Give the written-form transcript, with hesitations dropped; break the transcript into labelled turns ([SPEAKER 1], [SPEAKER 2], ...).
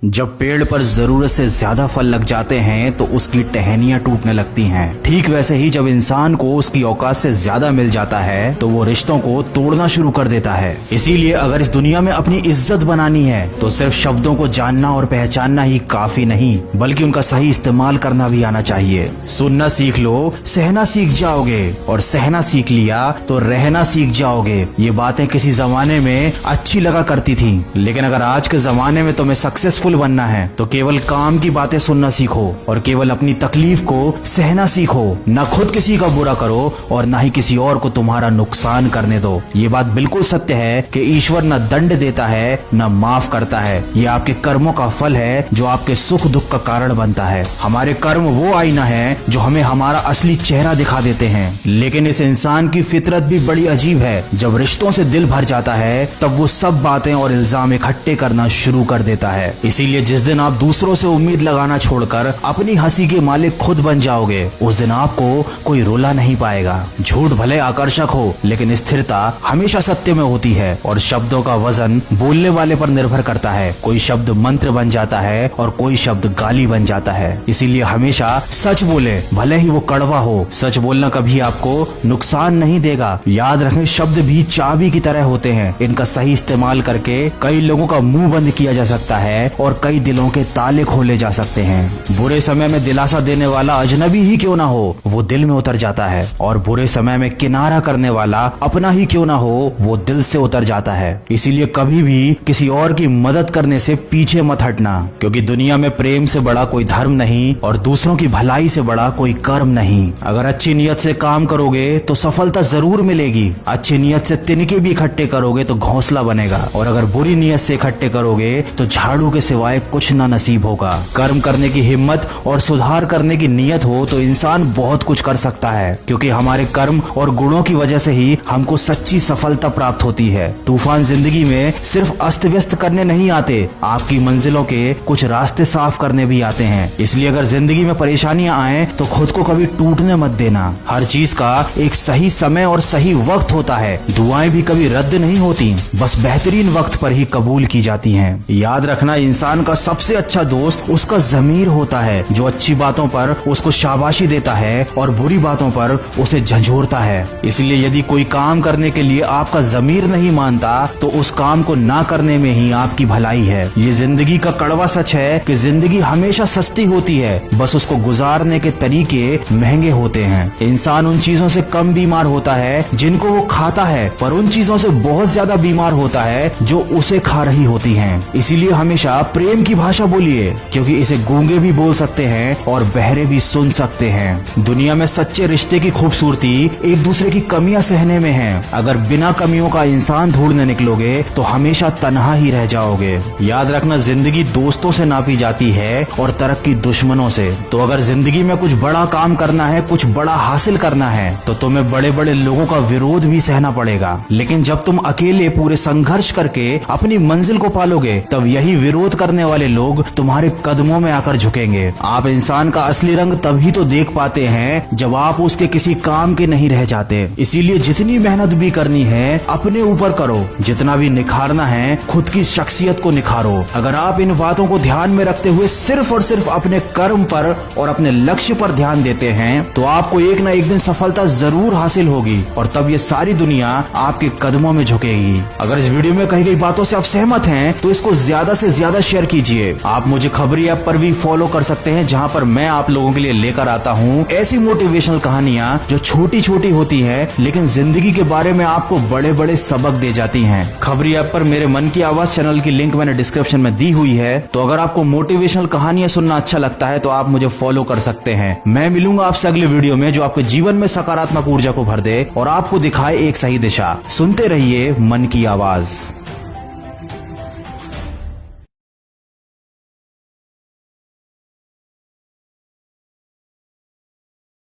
[SPEAKER 1] जब पेड़ पर जरूरत से ज्यादा फल लग जाते हैं तो उसकी टहनियां टूटने लगती हैं। ठीक वैसे ही जब इंसान को उसकी औकात से ज्यादा मिल जाता है तो वो रिश्तों को तोड़ना शुरू कर देता है। इसीलिए अगर इस दुनिया में अपनी इज्जत बनानी है तो सिर्फ शब्दों को जानना और पहचानना ही काफी नहीं, बल्कि उनका सही इस्तेमाल करना भी आना चाहिए। सुनना सीख लो, सहना सीख जाओगे, और सहना सीख लिया तो रहना सीख जाओगे। ये बातें किसी जमाने में अच्छी लगा करती थी, लेकिन अगर आज के जमाने में तुम्हें सक्सेसफुल बनना है तो केवल काम की बातें सुनना सीखो और केवल अपनी तकलीफ को सहना सीखो। न खुद किसी का बुरा करो और न ही किसी और को तुम्हारा नुकसान करने दो। ये बात बिल्कुल सत्य है कि ईश्वर न दंड देता है न माफ करता है। ये आपके कर्मों का फल है जो आपके सुख दुख का कारण बनता है। हमारे कर्म वो आईना है जो हमें हमारा असली चेहरा दिखा देते हैं। लेकिन इस इंसान की फितरत भी बड़ी अजीब है। जब रिश्तों से दिल भर जाता है तब वो सब बातें और इल्जाम इकट्ठे करना शुरू कर देता है। इसीलिए जिस दिन आप दूसरों से उम्मीद लगाना छोड़कर अपनी हंसी के मालिक खुद बन जाओगे, उस दिन आपको कोई रुला नहीं पाएगा। झूठ भले आकर्षक हो, लेकिन स्थिरता हमेशा सत्य में होती है, और शब्दों का वजन बोलने वाले पर निर्भर करता है। कोई शब्द मंत्र बन जाता है और कोई शब्द गाली बन जाता है। इसीलिए हमेशा सच बोले, भले ही वो कड़वा हो। सच बोलना कभी आपको नुकसान नहीं देगा। याद रखें, शब्द भी चाबी की तरह होते हैं। इनका सही इस्तेमाल करके कई लोगों का मुंह बंद किया जा सकता है और कई दिलों के ताले खोले जा सकते हैं। बुरे समय में दिलासा देने वाला अजनबी ही क्यों ना हो, वो दिल में उतर जाता है, और बुरे समय में किनारा करने वाला अपना ही क्यों ना हो, वो दिल से उतर जाता है। इसीलिए कभी भी किसी और की मदद करने से पीछे मत हटना, क्योंकि दुनिया में प्रेम से बड़ा कोई धर्म नहीं और दूसरों की भलाई से बड़ा कोई कर्म नहीं। अगर अच्छी नियत से काम करोगे तो सफलता जरूर मिलेगी। अच्छी नियत से तिनके भी इकट्ठे करोगे तो घोंसला बनेगा, और अगर बुरी नियत से इकट्ठे करोगे तो झाड़ू के सिवाय कुछ ना नसीब होगा। कर्म करने की हिम्मत और सुधार करने की नियत हो तो इंसान बहुत कुछ कर सकता है, क्योंकि हमारे कर्म और गुणों की वजह से ही हमको सच्ची सफलता प्राप्त होती है। तूफान जिंदगी में सिर्फ अस्त व्यस्त करने नहीं आते, आपकी मंजिलों के कुछ रास्ते साफ करने भी आते हैं। इसलिए अगर जिंदगी में परेशानियां आए तो खुद को कभी टूटने मत देना। हर चीज का एक सही समय और सही वक्त होता है। दुआएं भी कभी रद्द नहीं होती, बस बेहतरीन वक्त पर ही कबूल की जाती हैं। याद रखना, इंसान का सबसे अच्छा दोस्त उसका ज़मीर होता है, जो अच्छी बातों पर उसको शाबाशी देता है और बुरी बातों पर उसे झंझोरता है। इसलिए यदि कोई काम करने के लिए आपका ज़मीर नहीं मानता तो उस काम को ना करने में ही आपकी भलाई है। ये जिंदगी का कड़वा सच है कि जिंदगी हमेशा सस्ती होती है, बस उसको गुजारने के तरीके महंगे होते हैं। इंसान उन चीजों से कम बीमार होता है जिनको वो खाता है, पर उन चीजों से बहुत ज्यादा बीमार होता है जो उसे खा रही होती हैं। इसीलिए हमेशा प्रेम की भाषा बोलिए, क्योंकि इसे गूंगे भी बोल सकते हैं और बहरे भी सुन सकते हैं। दुनिया में सच्चे रिश्ते की खूबसूरती एक दूसरे की कमियां सहने में है। अगर बिना कमियों का इंसान ढूंढने निकलोगे तो हमेशा तन्हा ही रह जाओगे। याद रखना, जिंदगी दोस्तों से नापी जाती है और तरक्की दुश्मनों से। तो अगर जिंदगी में कुछ बड़ा काम करना है, कुछ बड़ा हासिल करना है, तो तुम्हें बड़े बड़े लोगों का विरोध भी सहना पड़ेगा। लेकिन जब तुम अकेले पूरे संघर्ष करके अपनी मंजिल को पालोगे, तब यही विरोध करने वाले लोग तुम्हारे कदमों में आकर झुकेंगे। आप इंसान का असली रंग तभी तो देख पाते हैं जब आप उसके किसी काम के नहीं रह जाते। इसीलिए जितनी मेहनत भी करनी है अपने ऊपर करो, जितना भी निखारना है खुद की शख्सियत को निखारो। अगर आप इन बातों को ध्यान में रखते हुए सिर्फ और सिर्फ अपने कर्म पर और अपने लक्ष्य पर ध्यान देते हैं तो आपको एक न एक दिन सफलता जरूर हासिल होगी, और तब ये सारी दुनिया आपके कदमों में झुकेगी। अगर इस वीडियो में कही गई बातों से आप सहमत हैं तो इसको ज्यादा से ज्यादा शेयर कीजिए। आप मुझे खबरी ऐप पर भी फॉलो कर सकते हैं, जहां पर मैं आप लोगों के लिए लेकर आता हूं ऐसी मोटिवेशनल कहानियां जो छोटी छोटी होती हैं लेकिन जिंदगी के बारे में आपको बड़े बड़े सबक दे जाती हैं। खबरी ऐप पर मेरे मन की आवाज चैनल की लिंक मैंने डिस्क्रिप्शन में दी हुई है, तो अगर आपको मोटिवेशनल कहानियां सुनना अच्छा लगता है तो आप मुझे फॉलो कर सकते हैं। मैं मिलूंगा आपसे अगले वीडियो में जो आपके जीवन में सकारात्मक ऊर्जा को भर दे और आपको दिखाए एक सही दिशा। सुनते रहिए मन की आवाज।